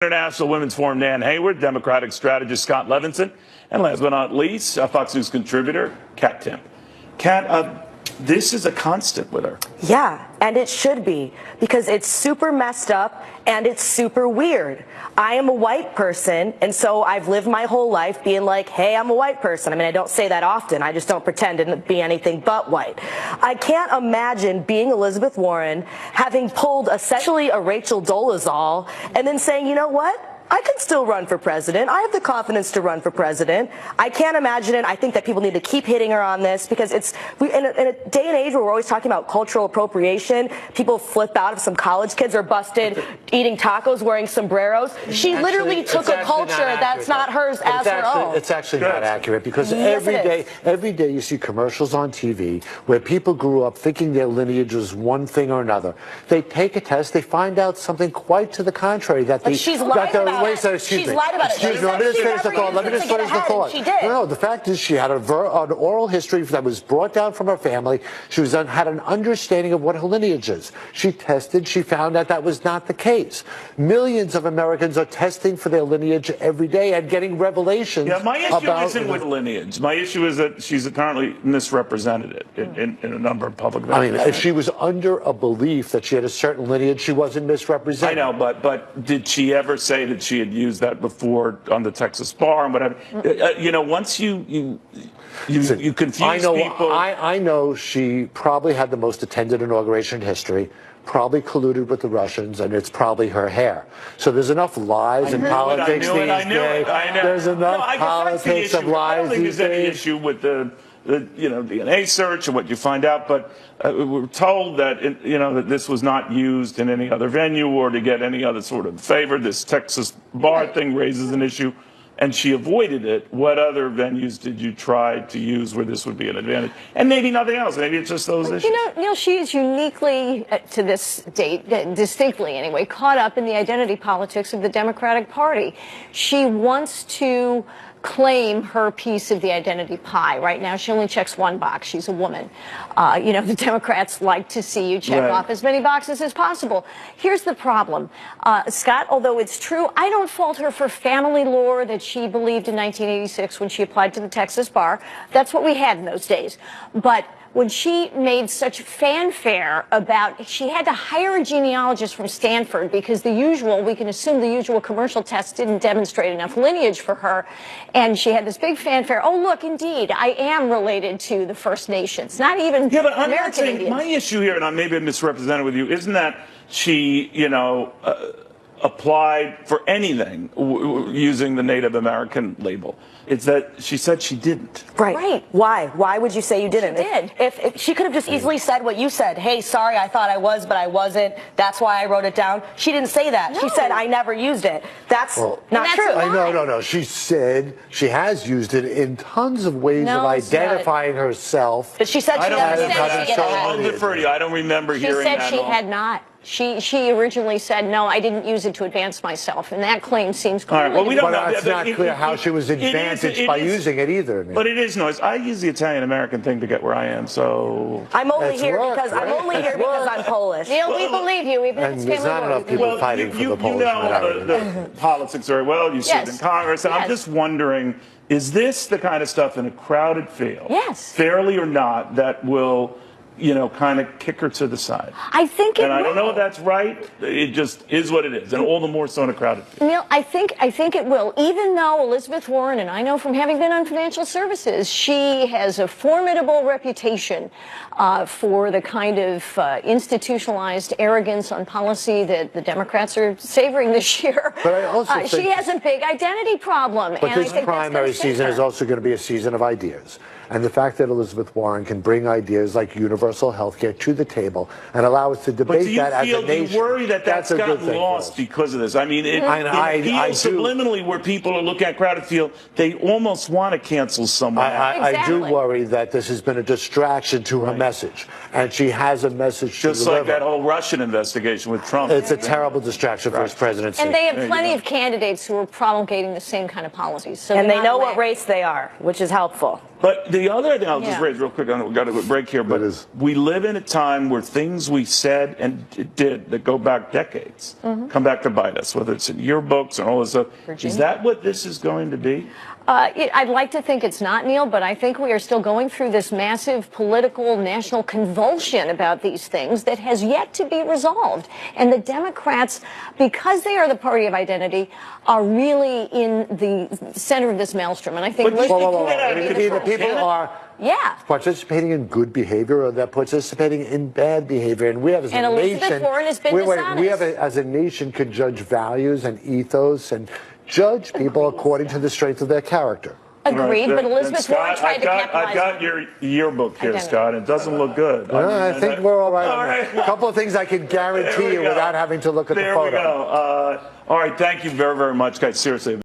International Women's Forum, Nan Hayward, Democratic strategist Scott Levinson, and last but not least, Fox News contributor Kat Timpf. Kat, this is a constant with her. Yeah, and it should be, because it's super messed up and it's super weird. I am a white person, and so I've lived my whole life being like, hey, I'm a white person. I mean, I don't say that often. I just don't pretend to be anything but white. I can't imagine being Elizabeth Warren, having pulled essentially a Rachel Dolezal, and then saying, you know what? I can still run for president. I have the confidence to run for president. I can't imagine it. I think that people need to keep hitting her on this, because in a day and age where we're always talking about cultural appropriation, people flip out if some college kids are busted eating tacos, wearing sombreros. She literally took a culture that's not hers as her own. It's actually not accurate, because every day you see commercials on TV where people grew up thinking their lineage was one thing or another. They take a test, they find out something quite to the contrary, that she's lied about Wait a second, excuse me. She's lied about it. Excuse me, let me just finish the thought. Let me just finish the thought. She did. No, the fact is she had an oral history that was brought down from her family. She had an understanding of what her lineage is. She tested. She found out that was not the case. Millions of Americans are testing for their lineage every day and getting revelations. Yeah, my issue isn't with lineage. My issue is that she's apparently misrepresented it in a number of public venues. I mean, if she was under a belief that she had a certain lineage, she wasn't misrepresented. I know, but did she ever say that she had used that before on the Texas bar and whatever? You know, once you confuse people. I know she probably had the most attended inauguration in history, probably colluded with the Russians, and it's probably her hair. So there's enough lies in politics these days. There's enough politics of lies. I don't think there's any issue with the DNA search and what you find out, but we're told that that this was not used in any other venue or to get any other sort of favor. This Texas bar thing raises an issue, and she avoided it. What other venues did you try to use where this would be an advantage? And maybe nothing else. Maybe it's just those issues. You know, Neil, she is uniquely, to this date, distinctly anyway, caught up in the identity politics of the Democratic Party. She wants to claim her piece of the identity pie. Right now, she only checks one box. She's a woman. The Democrats like to see you check off as many boxes as possible. Here's the problem. Scott, although it's true, I don't fault her for family lore that she believed in 1986 when she applied to the Texas bar. That's what we had in those days. But when she made such fanfare about, she had to hire a genealogist from Stanford because we can assume the usual commercial test didn't demonstrate enough lineage for her. And she had this big fanfare. Oh, look, indeed, I am related to the First Nations, not even American Indians. My issue here, and I may be misrepresented with you, isn't that she, applied for anything using the Native American label. It's that she said she didn't. Right. Why would you say you didn't? She did. If she could have just easily said what you said. Hey, sorry, I thought I was, but I wasn't. That's why I wrote it down. She didn't say that. No. She said, I never used it. That's not true. No. She said she has used it in tons of ways of identifying herself. But she said she never I'll defer to you. I don't remember hearing that. She said she had not. She originally said, no, I didn't use it to advance myself, and that claim seems clear. All right, well, we don't know. It's not clear how she was advantaged by using it either. But it is noise. I use the Italian-American thing to get where I am, so... I'm only here because I'm Polish. Neil, we believe you. And there's not enough people fighting for the Polish minority. You know the politics very well. You see it in Congress. And I'm just wondering, is this the kind of stuff in a crowded field, fairly or not, that will... kind of kick her to the side? I think it will. And I don't know if that's right. It just is what it is, and all the more so in a crowded field. Neil, I think it will. Even though Elizabeth Warren, and I know from having been on financial services, she has a formidable reputation for the kind of institutionalized arrogance on policy that the Democrats are savoring this year. But I also think she has a big identity problem. But this primary season is also going to be a season of ideas. And the fact that Elizabeth Warren can bring ideas like universal health care to the table and allow us to debate that as a nation. Do you worry that that's gotten lost because of this? I mean, it feels subliminally where people are looking at crowded field, they almost want to cancel someone. I do worry that this has been a distraction to her message. And she has a message to deliver. Just like that whole Russian investigation with Trump. It's a terrible distraction for his presidency. And they have plenty of candidates who are promulgating the same kind of policies. So and they know what race they are, which is helpful. But the other thing I'll just Yeah. raise real quick, I know we've got to go break here, but is. we live in a time where things we said and did that go back decades come back to bite us, whether it's in yearbooks and all this stuff. Is that what this is going to be? I'd like to think it's not, Neil, but I think we are still going through this massive political national convulsion about these things that has yet to be resolved. And the Democrats, because they are the party of identity, are really in the center of this maelstrom. And I think But You mean the people are yeah. participating in good behavior, or they're participating in bad behavior? And we have as And a Elizabeth nation, Warren has been we have dishonest. as a nation could judge values and ethos and judge people according to the strength of their character. Agreed, Right, but then, Elizabeth Warren Scott, tried to capitalize. I've got your yearbook here, Identity. Scott. It doesn't look good. I think we're all right. All on that. right. A couple of things I can There guarantee we you go. without having to look at There the we photo. go. All right, thank you very, very much, guys. Seriously.